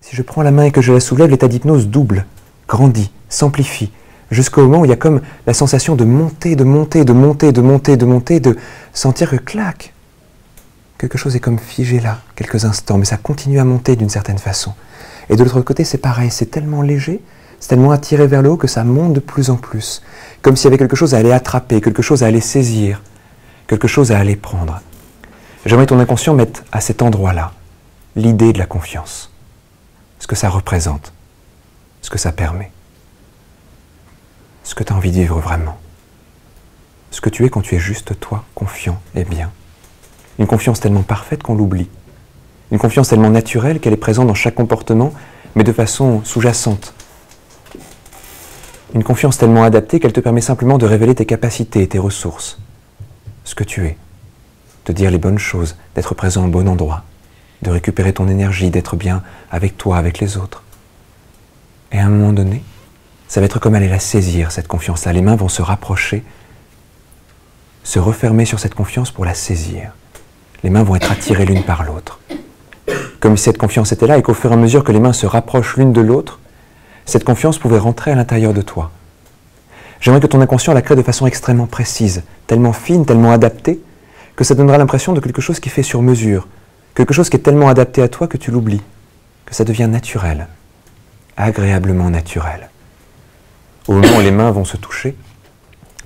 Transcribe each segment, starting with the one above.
Si je prends la main et que je la soulève, l'état d'hypnose double, grandit, s'amplifie, jusqu'au moment où il y a comme la sensation de monter, de monter, de monter, de monter, de monter, de sentir que clac, quelque chose est comme figé là, quelques instants, mais ça continue à monter d'une certaine façon. Et de l'autre côté, c'est pareil, c'est tellement léger, c'est tellement attiré vers le haut que ça monte de plus en plus, comme s'il y avait quelque chose à aller attraper, quelque chose à aller saisir, quelque chose à aller prendre. J'aimerais que ton inconscient mette à cet endroit-là l'idée de la confiance, ce que ça représente, ce que ça permet, ce que tu as envie de vivre vraiment, ce que tu es quand tu es juste toi, confiant et bien. Une confiance tellement parfaite qu'on l'oublie, une confiance tellement naturelle qu'elle est présente dans chaque comportement, mais de façon sous-jacente. Une confiance tellement adaptée qu'elle te permet simplement de révéler tes capacités et tes ressources, ce que tu es, de dire les bonnes choses, d'être présent au bon endroit, de récupérer ton énergie, d'être bien avec toi, avec les autres. Et à un moment donné, ça va être comme aller la saisir, cette confiance-là. Les mains vont se rapprocher, se refermer sur cette confiance pour la saisir. Les mains vont être attirées l'une par l'autre. Comme si cette confiance était là et qu'au fur et à mesure que les mains se rapprochent l'une de l'autre, cette confiance pouvait rentrer à l'intérieur de toi. J'aimerais que ton inconscient la crée de façon extrêmement précise, tellement fine, tellement adaptée, que ça donnera l'impression de quelque chose qui est fait sur mesure, quelque chose qui est tellement adapté à toi que tu l'oublies, que ça devient naturel, agréablement naturel. Au moment où les mains vont se toucher,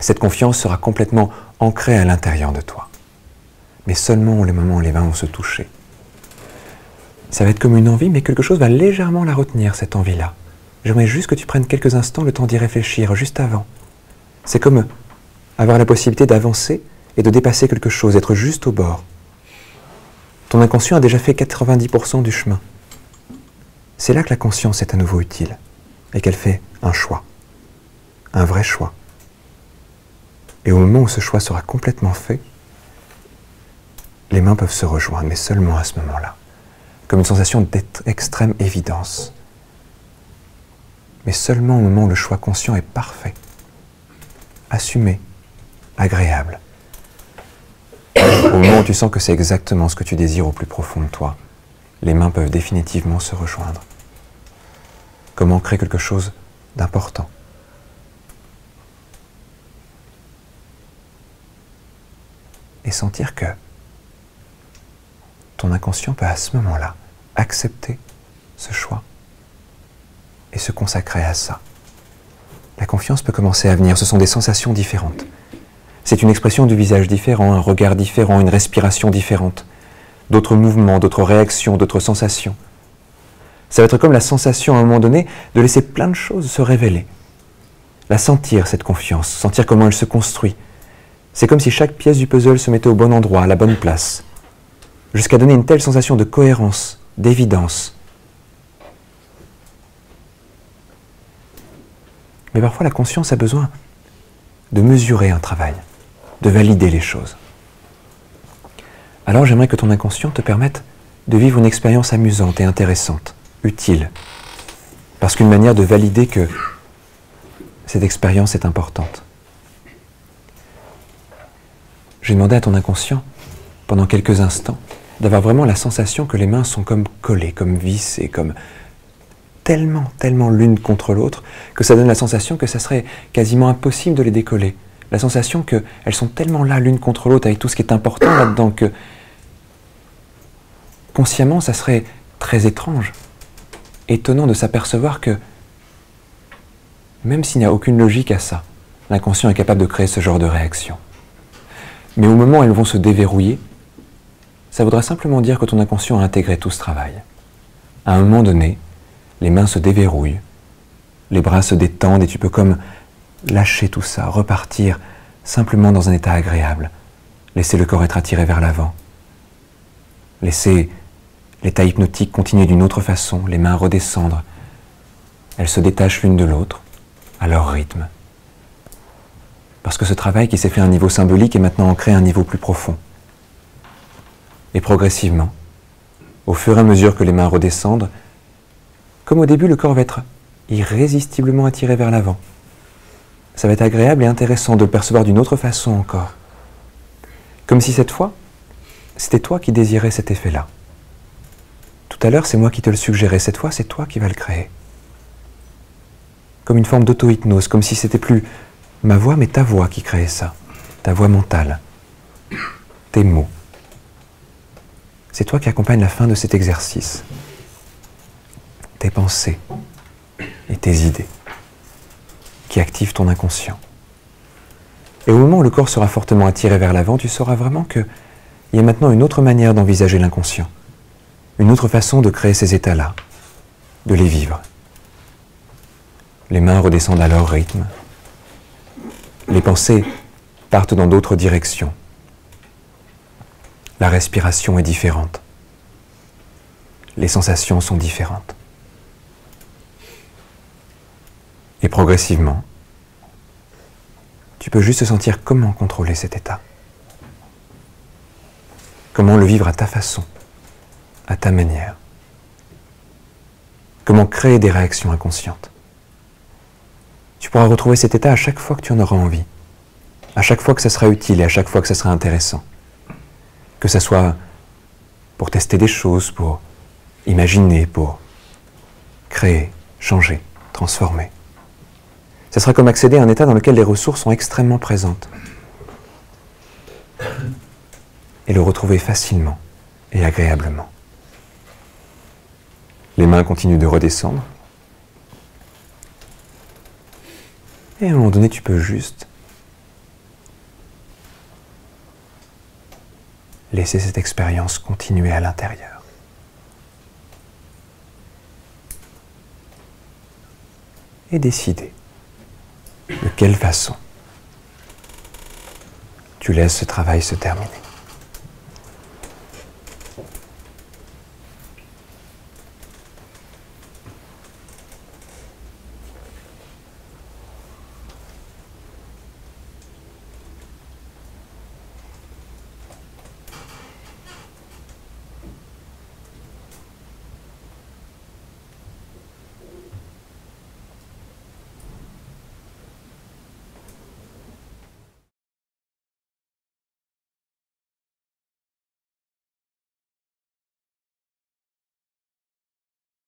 cette confiance sera complètement ancrée à l'intérieur de toi. Mais seulement au moment où les mains vont se toucher. Ça va être comme une envie, mais quelque chose va légèrement la retenir, cette envie-là. J'aimerais juste que tu prennes quelques instants le temps d'y réfléchir, juste avant. C'est comme avoir la possibilité d'avancer et de dépasser quelque chose, être juste au bord. Ton inconscient a déjà fait 90% du chemin. C'est là que la conscience est à nouveau utile et qu'elle fait un choix, un vrai choix. Et au moment où ce choix sera complètement fait, les mains peuvent se rejoindre, mais seulement à ce moment-là, comme une sensation d'extrême évidence. Mais seulement au moment où le choix conscient est parfait, assumé, agréable. Au moment où tu sens que c'est exactement ce que tu désires au plus profond de toi, les mains peuvent définitivement se rejoindre. Comment créer quelque chose d'important. Et sentir que ton inconscient peut à ce moment-là accepter ce choix et se consacrer à ça. La confiance peut commencer à venir, ce sont des sensations différentes. C'est une expression du visage différent, un regard différent, une respiration différente, d'autres mouvements, d'autres réactions, d'autres sensations. Ça va être comme la sensation à un moment donné de laisser plein de choses se révéler. La sentir, cette confiance, sentir comment elle se construit. C'est comme si chaque pièce du puzzle se mettait au bon endroit, à la bonne place, jusqu'à donner une telle sensation de cohérence, d'évidence. Mais parfois la conscience a besoin de mesurer un travail, de valider les choses. Alors j'aimerais que ton inconscient te permette de vivre une expérience amusante et intéressante, utile, parce qu'une manière de valider que cette expérience est importante. J'ai demandé à ton inconscient, pendant quelques instants, d'avoir vraiment la sensation que les mains sont comme collées, comme vissées, comme tellement l'une contre l'autre, que ça donne la sensation que ça serait quasiment impossible de les décoller. La sensation qu'elles sont tellement là l'une contre l'autre, avec tout ce qui est important là-dedans, que consciemment, ça serait très étrange, étonnant de s'apercevoir que, même s'il n'y a aucune logique à ça, l'inconscient est capable de créer ce genre de réaction. Mais au moment où elles vont se déverrouiller, ça voudra simplement dire que ton inconscient a intégré tout ce travail. À un moment donné, les mains se déverrouillent, les bras se détendent et tu peux comme lâcher tout ça, repartir simplement dans un état agréable. Laisser le corps être attiré vers l'avant. Laisser l'état hypnotique continuer d'une autre façon, les mains redescendre. Elles se détachent l'une de l'autre, à leur rythme. Parce que ce travail qui s'est fait à un niveau symbolique est maintenant ancré à un niveau plus profond. Et progressivement, au fur et à mesure que les mains redescendent, comme au début, le corps va être irrésistiblement attiré vers l'avant. Ça va être agréable et intéressant de le percevoir d'une autre façon encore. Comme si cette fois, c'était toi qui désirais cet effet-là. Tout à l'heure, c'est moi qui te le suggérais. Cette fois, c'est toi qui vas le créer. Comme une forme d'auto-hypnose, comme si c'était plus ma voix, mais ta voix qui créait ça. Ta voix mentale. Tes mots. C'est toi qui accompagne la fin de cet exercice. Tes pensées et tes idées qui activent ton inconscient. Et au moment où le corps sera fortement attiré vers l'avant, tu sauras vraiment qu'il y a maintenant une autre manière d'envisager l'inconscient. Une autre façon de créer ces états-là, de les vivre. Les mains redescendent à leur rythme. Les pensées partent dans d'autres directions. La respiration est différente. Les sensations sont différentes. Et progressivement, tu peux juste sentir comment contrôler cet état. Comment le vivre à ta façon, à ta manière. Comment créer des réactions inconscientes. Tu pourras retrouver cet état à chaque fois que tu en auras envie, à chaque fois que ça sera utile et à chaque fois que ça sera intéressant. Que ça soit pour tester des choses, pour imaginer, pour créer, changer, transformer. Ça sera comme accéder à un état dans lequel les ressources sont extrêmement présentes. Et le retrouver facilement et agréablement. Les mains continuent de redescendre. Et à un moment donné, tu peux juste laisser cette expérience continuer à l'intérieur. Et décider de quelle façon tu laisses ce travail se terminer.